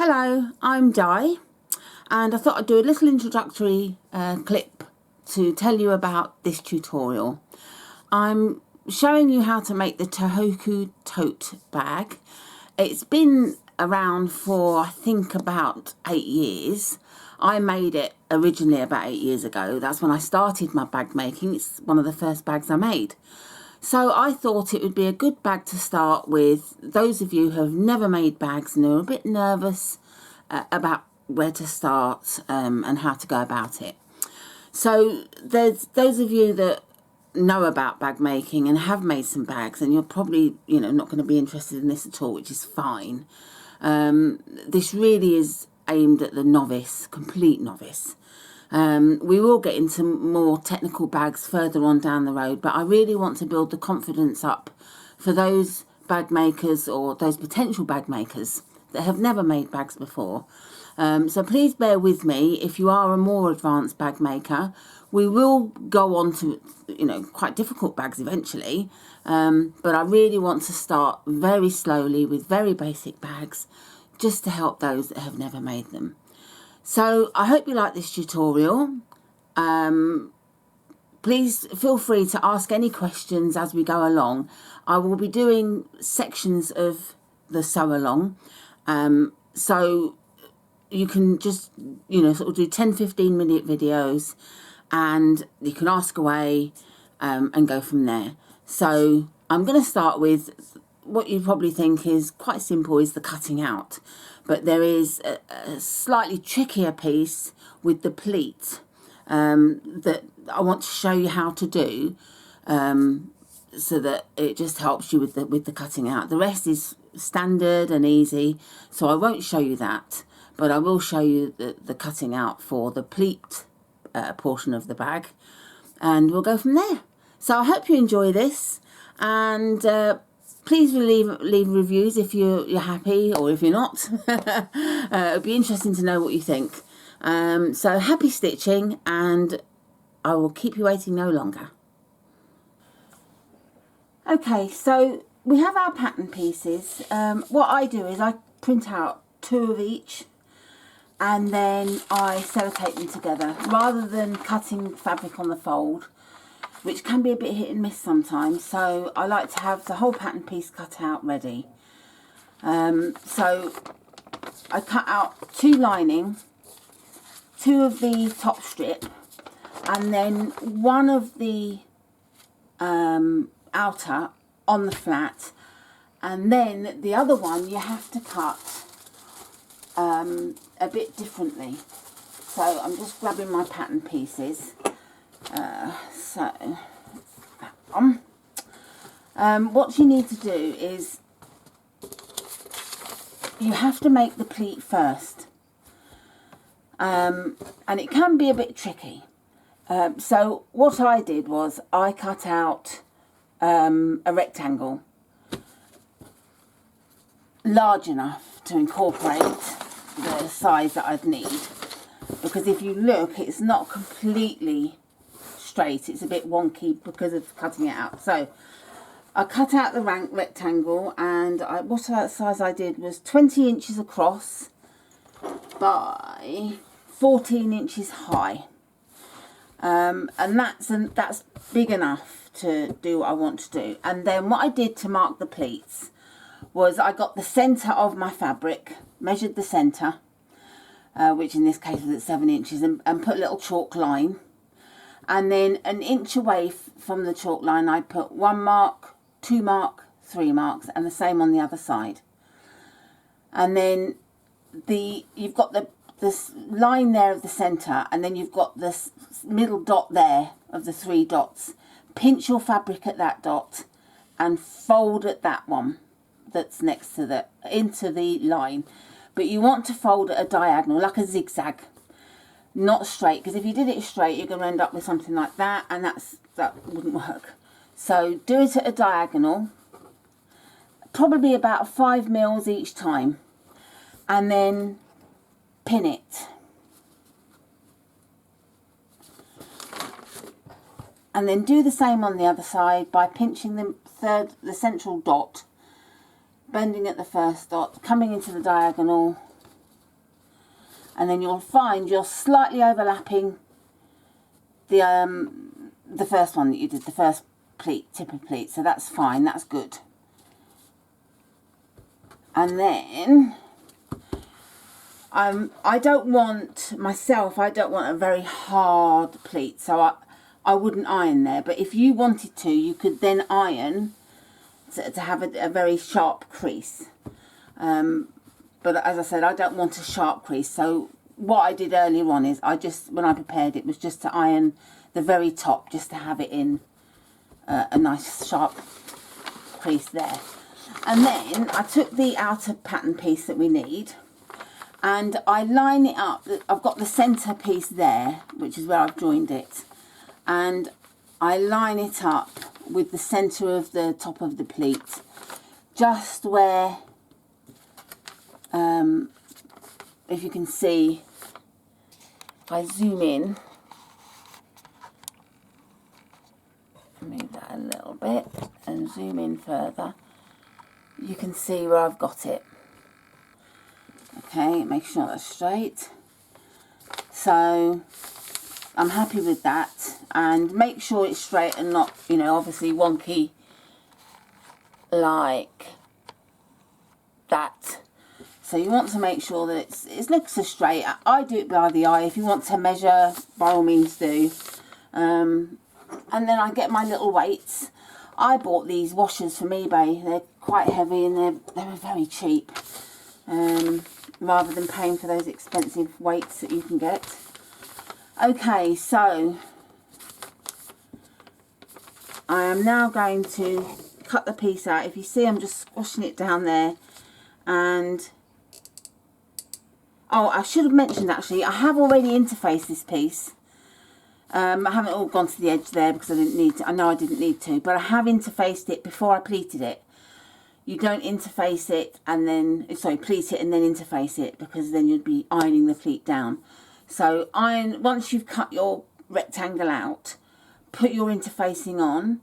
Hello, I'm Di, and I thought I'd do a little introductory clip to tell you about this tutorial. I'm showing you how to make the Tohoku Tote bag. It's been around for, I think, about 8 years. I made it originally about 8 years ago. That's when I started my bag making. It's one of the first bags I made. So I thought it would be a good bag to start with those of you who have never made bags and are a bit nervous about where to start and how to go about it. So there's those of you that know about bag making and have made some bags, and you're probably not going to be interested in this at all, which is fine. This really is aimed at the novice, complete novice. We will get into more technical bags further on down the road, but I really want to build the confidence up for those bag makers or those potential bag makers that have never made bags before. So please bear with me if you are a more advanced bag maker. We will go on to quite difficult bags eventually, but I really want to start very slowly with very basic bags just to help those that have never made them. So I hope you like this tutorial. Please feel free to ask any questions as we go along. I will be doing sections of the sew along. So you can just, sort of do 10-15 minute videos, and you can ask away and go from there. So I'm going to start with what you probably think is quite simple, is the cutting out. But there is a slightly trickier piece with the pleat that I want to show you how to do, so that it just helps you with the cutting out. The rest is standard and easy, so I won't show you that, but I will show you the cutting out for the pleat portion of the bag, and we'll go from there. So I hope you enjoy this, and please leave reviews if you're happy, or if you're not. It'd be interesting to know what you think. So happy stitching, and I will keep you waiting no longer. Okay, so we have our pattern pieces. What I do is I print out 2 of each, and then I sellotape them together rather than cutting fabric on the fold, which can be a bit hit and miss sometimes. So I like to have the whole pattern piece cut out ready. So I cut out 2 lining, 2 of the top strip, and then 1 of the outer on the flat, and then the other one you have to cut a bit differently. So I'm just grabbing my pattern pieces. So that one. What you need to do is you have to make the pleat first, and it can be a bit tricky. So what I did was I cut out a rectangle large enough to incorporate the size that I'd need, because if you look, it's not completely straight, it's a bit wonky because of cutting it out. So I cut out the rectangle, and what size I did was 20 inches across by 14 inches high, and that's big enough to do what I want to do. And then what I did to mark the pleats was I got the centre of my fabric, measured the centre, which in this case was at 7 inches, and put a little chalk line. And then an inch away from the chalk line, I put 1 mark, 2 mark, 3 marks, and the same on the other side. And then you've got this line there of the centre, and then you've got this middle dot there of the 3 dots. Pinch your fabric at that dot and fold at that one that's next to into the line. But you want to fold at a diagonal, like a zigzag, not straight, because if you did it straight, you're going to end up with something like that, and that wouldn't work. So do it at a diagonal, probably about 5 mils each time, and then pin it. And then do the same on the other side by pinching the central dot, bending at the first dot, coming into the diagonal, and then you'll find you're slightly overlapping the first one that you did, the first pleat, tip of pleat, so that's fine, that's good. And then I don't want a very hard pleat, so I wouldn't iron there, but if you wanted to, you could then iron to have a very sharp crease. But as I said, I don't want a sharp crease, so what I did earlier on is when I prepared it, was just to iron the very top, just to have it in a nice sharp crease there. And then I took the outer pattern piece that we need, and I line it up. I've got the centre piece there, which is where I've joined it, and I line it up with the centre of the top of the pleat, just where, if you can see, if I zoom in, move that a little bit and zoom in further, you can see where I've got it. Okay, make sure that's straight. So I'm happy with that, and make sure it's straight and not, you know, obviously wonky like that. So you want to make sure that it looks so straight. I do it by the eye. If you want to measure, by all means do. And then I get my little weights. I bought these washers from eBay. They're quite heavy and they're very cheap. Rather than paying for those expensive weights that you can get. Okay, so I am now going to cut the piece out. If you see, I'm just squashing it down there. And oh, I should have mentioned actually, I have already interfaced this piece. I haven't all gone to the edge there because I didn't need to. I know I didn't need to, but I have interfaced it before I pleated it. You don't interface it and then, sorry, pleat it and then interface it, because then you'd be ironing the pleat down. So once you've cut your rectangle out, put your interfacing on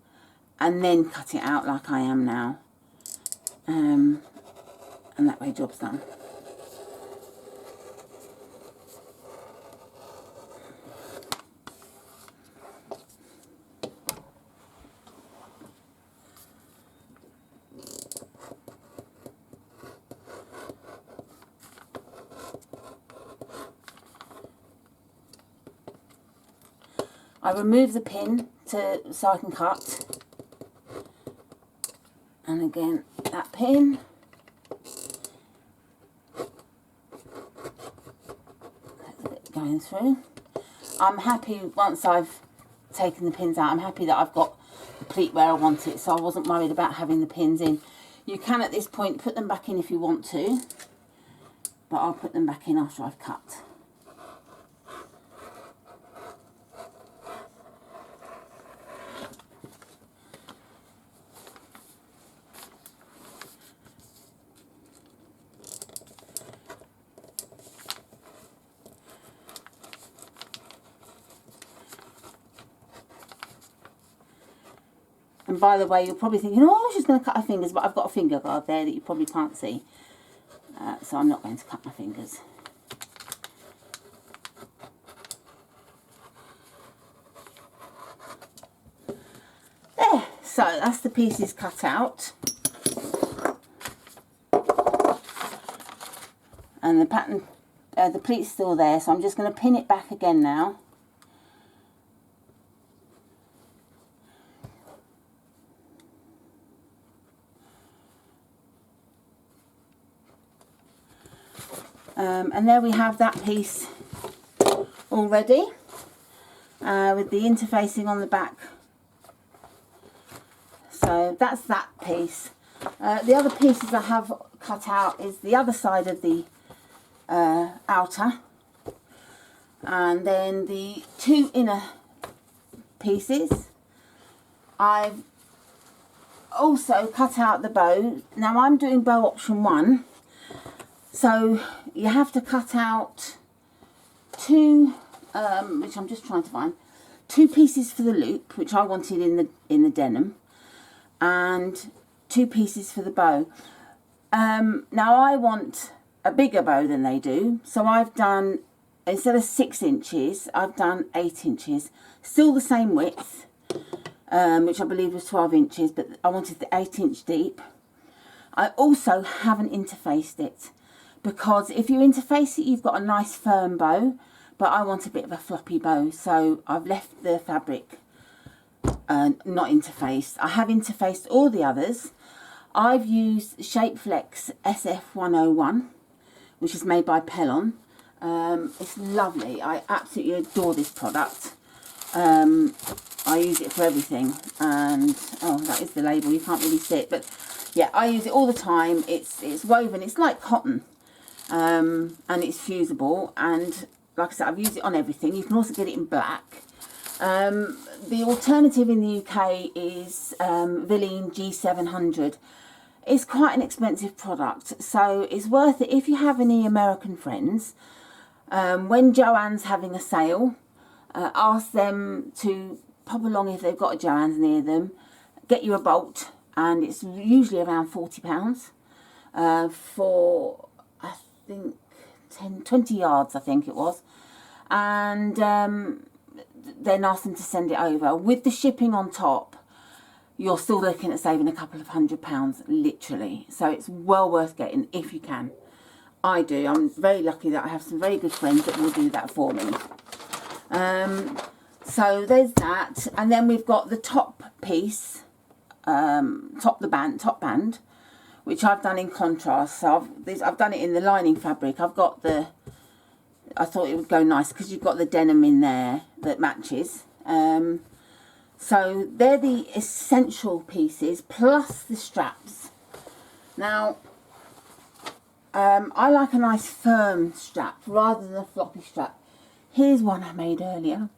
and then cut it out like I am now. And that way job's done. I remove the pin so I can cut, and again that pin, that's a bit going through. I'm happy once I've taken the pins out, I'm happy that I've got the pleat where I want it, so I wasn't worried about having the pins in. You can at this point put them back in if you want to, but I'll put them back in after I've cut. And by the way, you're probably thinking, oh, she's going to cut her fingers, but I've got a finger guard there that you probably can't see. So I'm not going to cut my fingers. There, so that's the pieces cut out. And the pattern, the pleat's still there, so I'm just going to pin it back again now. And there we have that piece already, with the interfacing on the back. So that's that piece. The other pieces I have cut out is the other side of the outer, and then the two inner pieces. I've also cut out the bow. Now I'm doing bow option 1. So you have to cut out two, which I'm just trying to find, 2 pieces for the loop, which I wanted in the denim, and 2 pieces for the bow. Now I want a bigger bow than they do. So I've done, instead of 6 inches, I've done 8 inches. Still the same width, which I believe was 12 inches, but I wanted the 8-inch deep. I also haven't interfaced it, because if you interface it, you've got a nice firm bow, but I want a bit of a floppy bow, so I've left the fabric not interfaced. I have interfaced all the others. I've used Shapeflex SF101, which is made by Pellon. It's lovely. I absolutely adore this product. I use it for everything, and oh, that is the label, you can't really see it, but yeah, I use it all the time. It's woven, it's like cotton, and it's fusible, and like I said, I've used it on everything. You can also get it in black. The alternative in the UK is Villine G700. It's quite an expensive product, so it's worth it if you have any American friends. When Joann's having a sale, ask them to pop along if they've got a Joann's near them, get you a bolt, and it's usually around £40 for, I think, 20 yards, I think it was, and then ask them to send it over. With the shipping on top, you're still looking at saving a couple of £100, literally. So it's well worth getting if you can. I do. I'm very lucky that I have some very good friends that will do that for me. So there's that, and then we've got the top piece, top band, which I've done in contrast. So I've done it in the lining fabric. I've got the, I thought it would go nice because you've got the denim in there that matches. So they're the essential pieces plus the straps. Now, I like a nice firm strap rather than a floppy strap. Here's one I made earlier,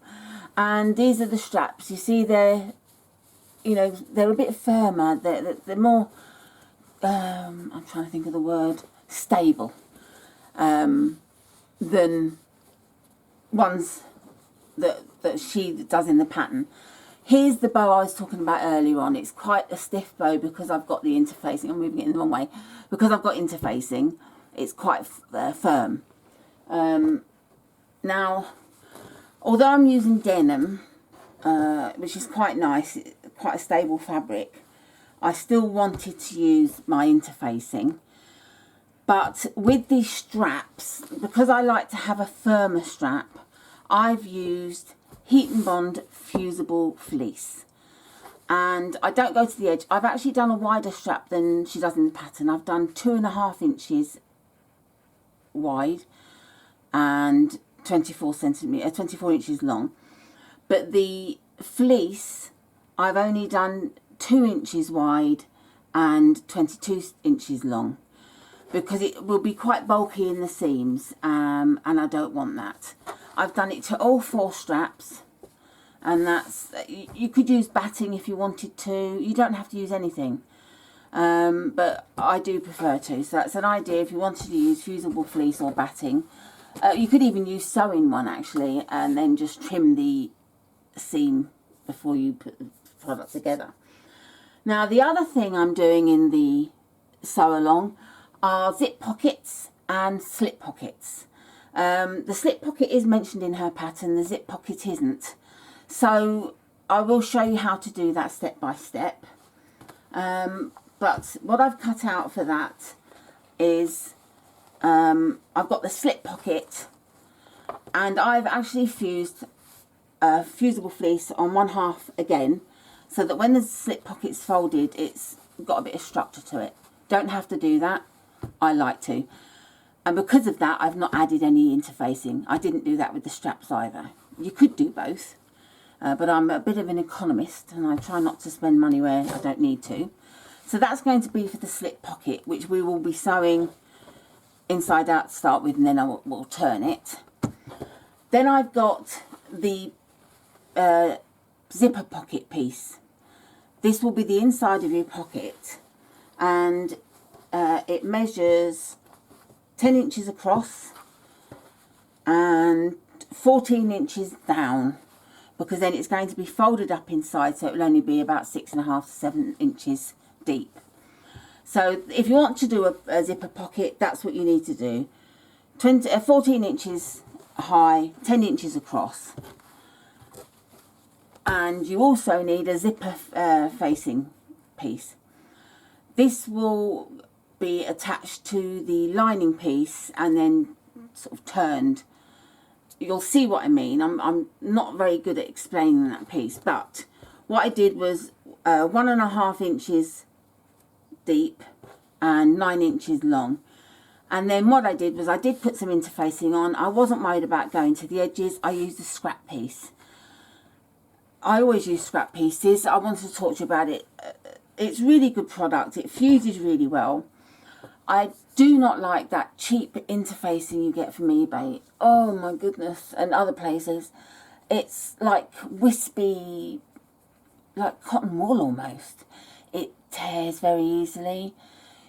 and these are the straps. You see, they're, you know, they're a bit firmer. They're more, I'm trying to think of the word, stable, than ones that she does in the pattern. Here's the bow I was talking about earlier on. It's quite a stiff bow because I've got the interfacing. I'm moving it in the wrong way. Because I've got interfacing, it's quite firm. Now, although I'm using denim, which is quite nice, quite a stable fabric, I still wanted to use my interfacing. But with these straps, because I like to have a firmer strap, I've used Heat and Bond fusible fleece, and I don't go to the edge. I've actually done a wider strap than she does in the pattern. I've done 2.5 inches wide and 24 inches long, but the fleece I've only done 2 inches wide and 22 inches long, because it will be quite bulky in the seams, and I don't want that. I've done it to all 4 straps, and that's, you could use batting if you wanted to. You don't have to use anything, but I do prefer to. So that's an idea if you wanted to use fusible fleece or batting. You could even use sewing one actually, and then just trim the seam before you put the product together. Now the other thing I'm doing in the sew along are zip pockets and slip pockets. The slip pocket is mentioned in her pattern, the zip pocket isn't. So I will show you how to do that step by step. But what I've cut out for that is, I've got the slip pocket, and I've actually fused fusible fleece on 1/2 again, so that when the slip pocket's folded, it's got a bit of structure to it. Don't have to do that. I like to. And because of that, I've not added any interfacing. I didn't do that with the straps either. You could do both, but I'm a bit of an economist, and I try not to spend money where I don't need to. So that's going to be for the slip pocket, which we will be sewing inside out to start with, and then we'll turn it. Then I've got the zipper pocket piece. This will be the inside of your pocket, and it measures 10 inches across and 14 inches down, because then it's going to be folded up inside, so it will only be about 6.5 to 7 inches deep. So if you want to do a zipper pocket, that's what you need to do. 14 inches high, 10 inches across. And you also need a zipper facing piece. This will be attached to the lining piece and then sort of turned. You'll see what I mean. I'm not very good at explaining that piece, but what I did was 1.5 inches deep and 9 inches long. And then what I did was I did put some interfacing on. I wasn't worried about going to the edges. I used a scrap piece. I always use scrap pieces. I wanted to talk to you about it. It's really good product. It fuses really well. I do not like that cheap interfacing you get from eBay. Oh my goodness. And other places. It's like wispy, like cotton wool almost. It tears very easily.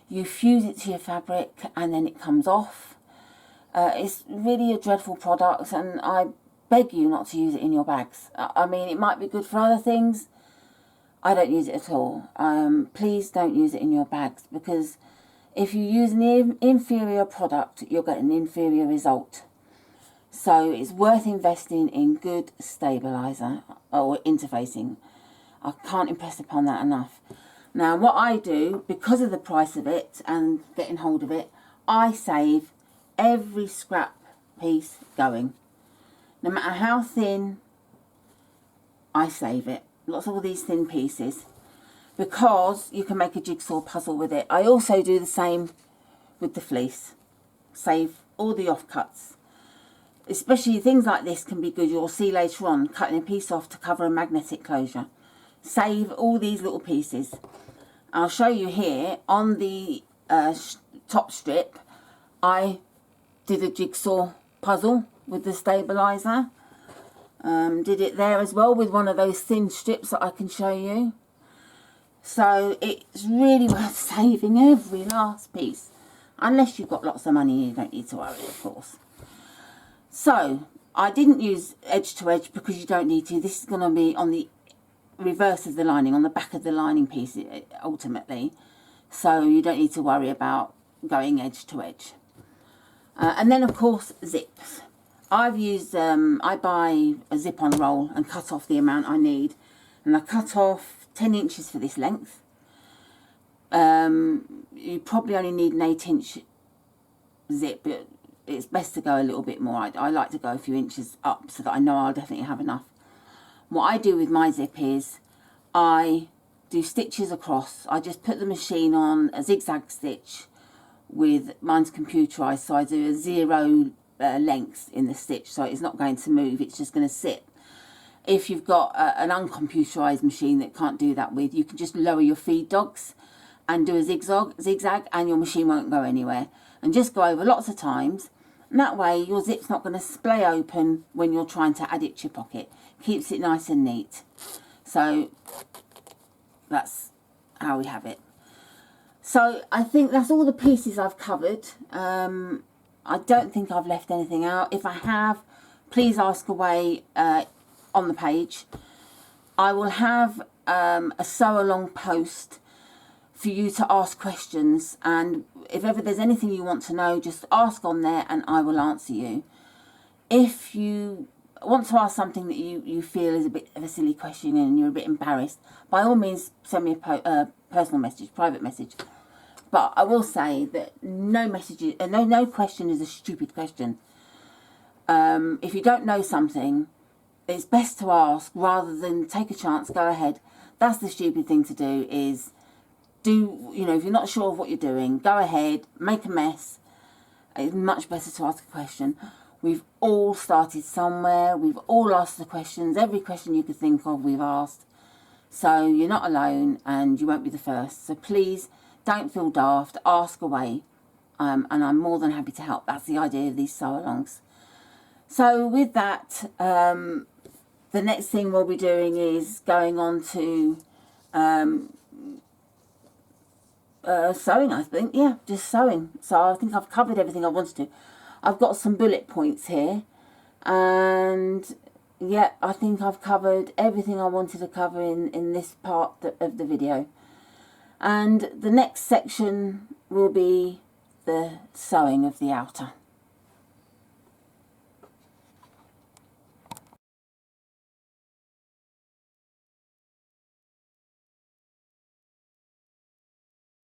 You fuse it to your fabric and then it comes off. It's really a dreadful product, and I beg you not to use it in your bags. I mean, it might be good for other things. I don't use it at all. Please don't use it in your bags, because if you use an inferior product, you'll get an inferior result. So it's worth investing in good stabilizer or interfacing. I can't impress upon that enough. Now, what I do, because of the price of it and getting hold of it, I save every scrap piece going. No matter how thin, I save it. Lots of all these thin pieces, because you can make a jigsaw puzzle with it. I also do the same with the fleece. Save all the offcuts. Especially things like this can be good. You'll see later on, cutting a piece off to cover a magnetic closure. Save all these little pieces. I'll show you here on the top strip. I did a jigsaw puzzle with the stabilizer. Did it there as well with one of those thin strips that I can show you. So it's really worth saving every last piece. Unless you've got lots of money, you don't need to worry, of course. So I didn't use edge to edge because you don't need to. This is going to be on the reverse of the lining, on the back of the lining piece ultimately, so you don't need to worry about going edge to edge. And then of course zips. I've used I buy a zip-on roll and cut off the amount I need, and I cut off 10 inches for this length. You probably only need an 8-inch zip, but it's best to go a little bit more. I like to go a few inches up so that I know I'll definitely have enough. What I do with my zip is I do stitches across. I just put the machine on a zigzag stitch with, mine's computerized, so I do a 0 length in the stitch, so it's not going to move, it's just going to sit. If you've got an uncomputerized machine that can't do that with, you can just lower your feed dogs and do a zigzag, and your machine won't go anywhere. And just go over lots of times, and that way your zip's not going to splay open when you're trying to add it to your pocket. Keeps it nice and neat. So that's how we have it. So I think that's all the pieces I've covered. I don't think I've left anything out. If I have, please ask away on the page. I will have a sew along post for you to ask questions, and if ever there's anything you want to know, just ask on there and I will answer you. If you want to ask something that you feel is a bit of a silly question and you're a bit embarrassed, by all means send me a personal message, private message. But I will say that no question is a stupid question. If you don't know something, it's best to ask rather than take a chance. Go ahead. That's the stupid thing to do. Is if you're not sure of what you're doing, go ahead, make a mess. It's much better to ask a question. We've all started somewhere. We've all asked the questions. Every question you could think of, we've asked. So you're not alone, and you won't be the first. So please don't feel daft. Ask away, and I'm more than happy to help. That's the idea of these sew-alongs. So with that, the next thing we'll be doing is going on to sewing, I think. Yeah, just sewing. So I think I've covered everything I wanted to. I've got some bullet points here, and yeah, I think I've covered everything I wanted to cover in this part of the video. And the next section will be the sewing of the outer.